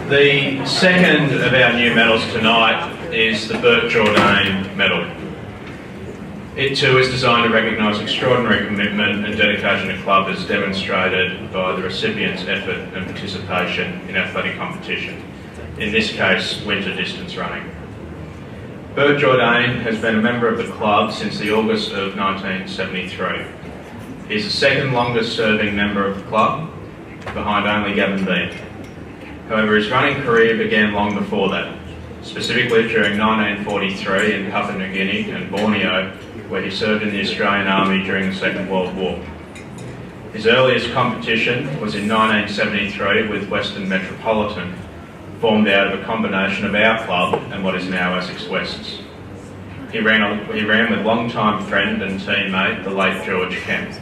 The second of our new medals tonight is the Bert Jordain medal. It too is designed to recognise extraordinary commitment and dedication to club as demonstrated by the recipient's effort and participation in athletic competition, in this case winter distance running. Bert Jordain has been a member of the club since the August of 1973. He's the second longest serving member of the club, behind only Gavin Bean. However, his running career began long before that, specifically during 1943 in Papua New Guinea and Borneo, where he served in the Australian Army during the Second World War. His earliest competition was in 1973 with Western Metropolitan, formed out of a combination of our club and what is now Essex Wests. He ran with long-time friend and teammate, the late George Kemp,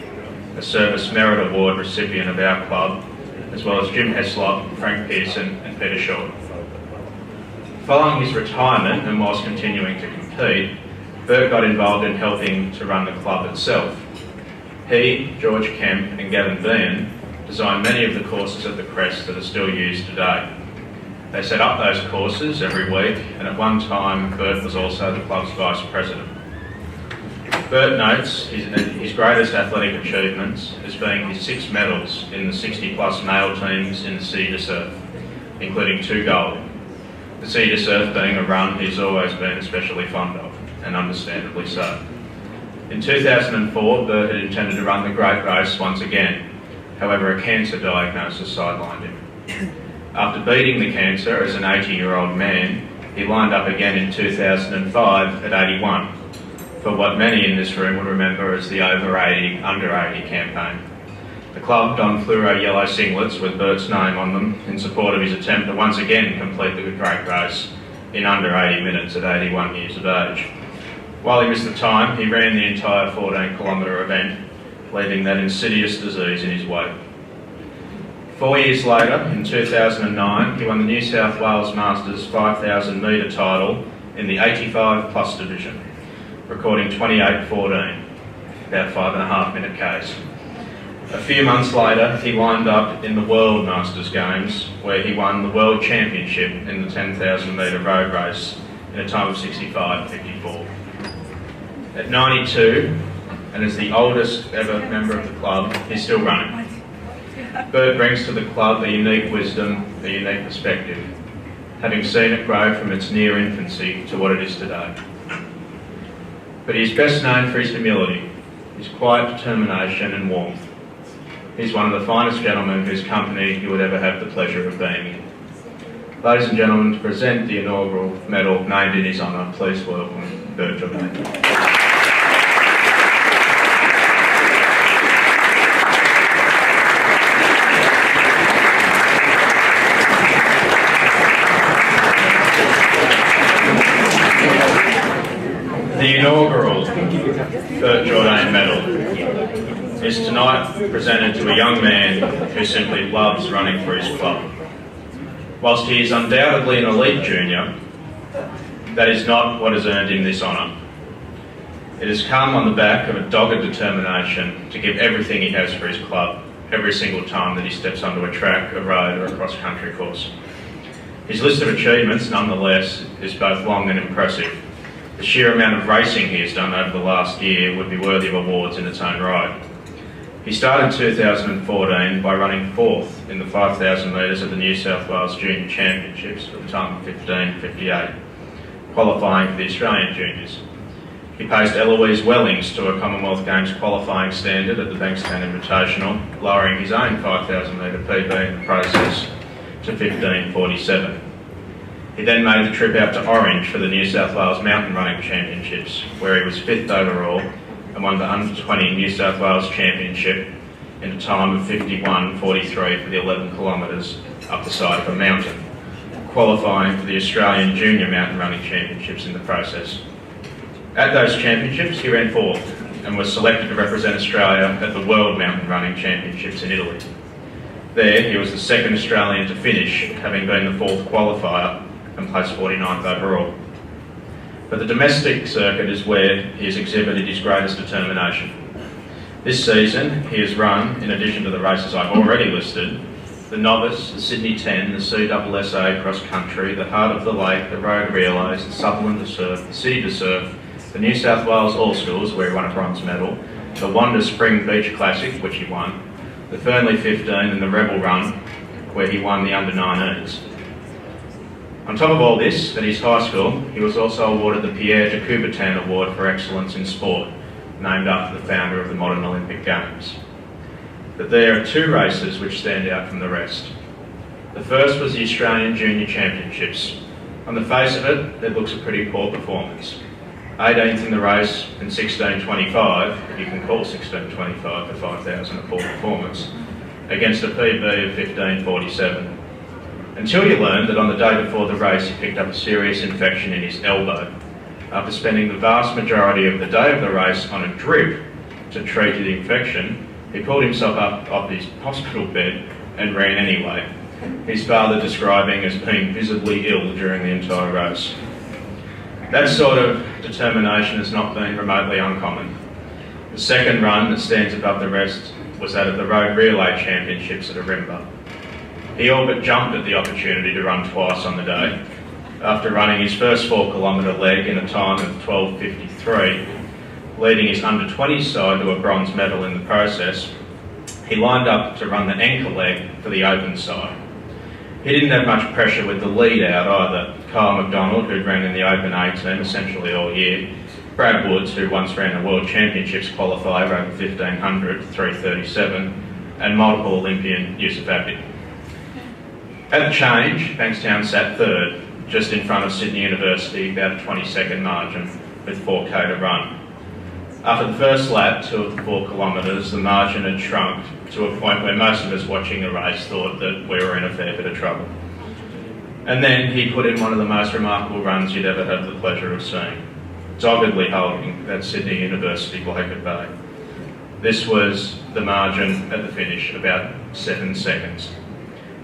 a Service Merit Award recipient of our club, as well as Jim Heslop, Frank Pearson and Peter Shaw. Following his retirement and whilst continuing to compete, Bert got involved in helping to run the club itself. He, George Kemp and Gavin Bean designed many of the courses at the Crest that are still used today. They set up those courses every week, and at one time Bert was also the club's vice president. Bert notes his greatest athletic achievements as being his 6 medals in the 60-plus male teams in the sea to surf, including 2 gold. The sea to surf being a run he's always been especially fond of, and understandably so. In 2004, Bert had intended to run the Great Race once again. However, a cancer diagnosis sidelined him. After beating the cancer as an 80-year-old man, he lined up again in 2005 at 81, for what many in this room would remember as the over 80, under 80 campaign. The club donned fluoro yellow singlets with Bert's name on them in support of his attempt to once again complete the Great Race in under 80 minutes at 81 years of age. While he missed the time, he ran the entire 14-kilometre event, leaving that insidious disease in his wake. 4 years later, in 2009, he won the New South Wales Masters 5,000 metre title in the 85 plus division, recording 28:14, about 5.5 minute Ks. A few months later, he lined up in the World Masters Games, where he won the World Championship in the 10,000 metre road race in a time of 65:54. At 92, and as the oldest ever member of the club, he's still running. Bert brings to the club a unique wisdom, a unique perspective, having seen it grow from its near infancy to what it is today. But he's best known for his humility, his quiet determination and warmth. He's one of the finest gentlemen whose company you would ever have the pleasure of being in. Ladies and gentlemen, to present the inaugural medal named in his honour, please welcome Bert Jordain. The inaugural Bert Jordain medal is tonight presented to a young man who simply loves running for his club. Whilst he is undoubtedly an elite junior, that is not what has earned him this honour. It has come on the back of a dogged determination to give everything he has for his club every single time that he steps onto a track, a road or a cross-country course. His list of achievements, nonetheless, is both long and impressive. The sheer amount of racing he has done over the last year would be worthy of awards in its own right. He started 2014 by running 4th in the 5,000 metres at the New South Wales Junior Championships with a time of 15:58, qualifying for the Australian Juniors. He paced Eloise Wellings to a Commonwealth Games qualifying standard at the Bankstown Invitational, lowering his own 5,000 metre PB in the process to 15:47. He then made the trip out to Orange for the New South Wales Mountain Running Championships, where he was 5th overall and won the Under-20 New South Wales Championship in a time of 51:43 for the 11 kilometres up the side of a mountain, qualifying for the Australian Junior Mountain Running Championships in the process. At those championships, he ran 4th and was selected to represent Australia at the World Mountain Running Championships in Italy. There, he was the second Australian to finish, having been the 4th qualifier and placed 49th overall. But the domestic circuit is where he has exhibited his greatest determination. This season, he has run, in addition to the races I've already listed, the novice, the Sydney 10, the CSSA cross country, the Heart of the Lake, the road relays, the Sutherland to surf, the City to surf, the New South Wales All Schools, where he won a bronze medal, the Wanda Spring Beach Classic, which he won, the Fernley 15 and the Rebel Run, where he won the under-19s. On top of all this, at his high school, he was also awarded the Pierre de Coubertin Award for Excellence in Sport, named after the founder of the modern Olympic Games. But there are two races which stand out from the rest. The first was the Australian Junior Championships. On the face of it, it looks a pretty poor performance. 18th in the race and 16.25, if you can call 16.25 for 5,000 a poor performance, against a PB of 15.47. Until you learned that on the day before the race he picked up a serious infection in his elbow. After spending the vast majority of the day of the race on a drip to treat the infection, he pulled himself up off his hospital bed and ran anyway, his father describing as being visibly ill during the entire race. That sort of determination has not been remotely uncommon. The second run that stands above the rest was that of the Road Relay Championships at Ourimbah. He all but jumped at the opportunity to run twice on the day. After running his first 4 kilometre leg in a time of 12.53, leading his under-20s side to a bronze medal in the process, he lined up to run the anchor leg for the open side. He didn't have much pressure with the lead out either. Kyle McDonald, who'd ran in the Open A team essentially all year, Brad Woods, who once ran a World Championships qualifier over 1500, 3:37, and multiple Olympian Yusuf Abdi. At the change, Bankstown sat third, just in front of Sydney University, about a 20-second margin, with 4k to run. After the first lap, 2 of the 4 kilometres, the margin had shrunk to a point where most of us watching the race thought that we were in a fair bit of trouble. And then he put in one of the most remarkable runs you'd ever have the pleasure of seeing, doggedly holding that Sydney University blanket bay. This was the margin at the finish, about 7 seconds.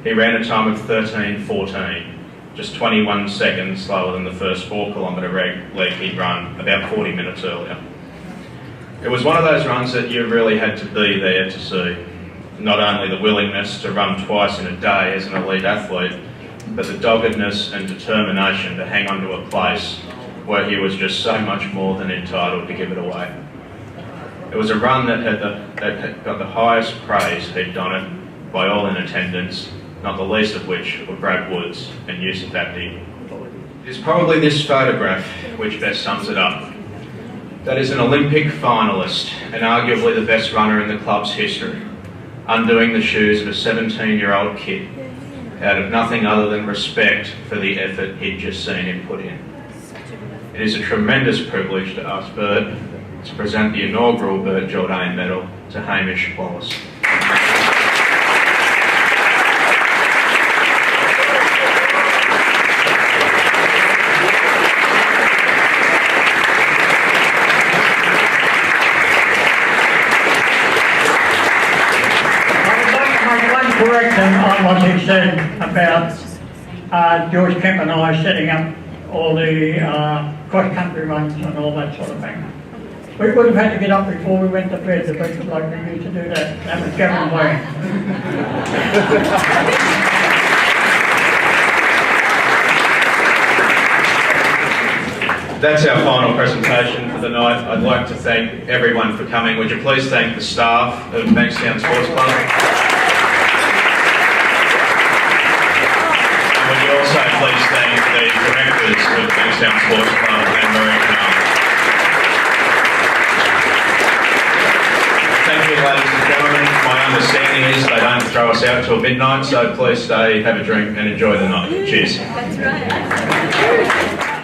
He ran a time of 13.14, just 21 seconds slower than the first 4 kilometre leg he'd run about 40 minutes earlier. It was one of those runs that you really had to be there to see. Not only the willingness to run twice in a day as an elite athlete, but the doggedness and determination to hang on to a place where he was just so much more than entitled to give it away. It was a run that had got the highest praise heaped on it by all in attendance, not the least of which were Brad Woods and Yusuf Abdi. It's probably this photograph which best sums it up. That is an Olympic finalist and arguably the best runner in the club's history, undoing the shoes of a 17-year-old kid out of nothing other than respect for the effort he'd just seen him put in. It is a tremendous privilege to ask Bert to present the inaugural Bert Jordain Medal to Hamish Wallace. Correction on what he said about George Kemp and I setting up all the cross-country runs and all that sort of thing. We would have had to get up before we went to bed to beat the bloke who used to do that. That was Gavin Wayne. That's our final presentation for the night. I'd like to thank everyone for coming. Would you please thank the staff of Bankstown Sports Club? Would you also please thank the directors of Bankstown Sports Club and Marine Canal. Thank you, ladies and gentlemen. My understanding is they don't throw us out till midnight, so please stay, have a drink and enjoy the night. Cheers. That's right.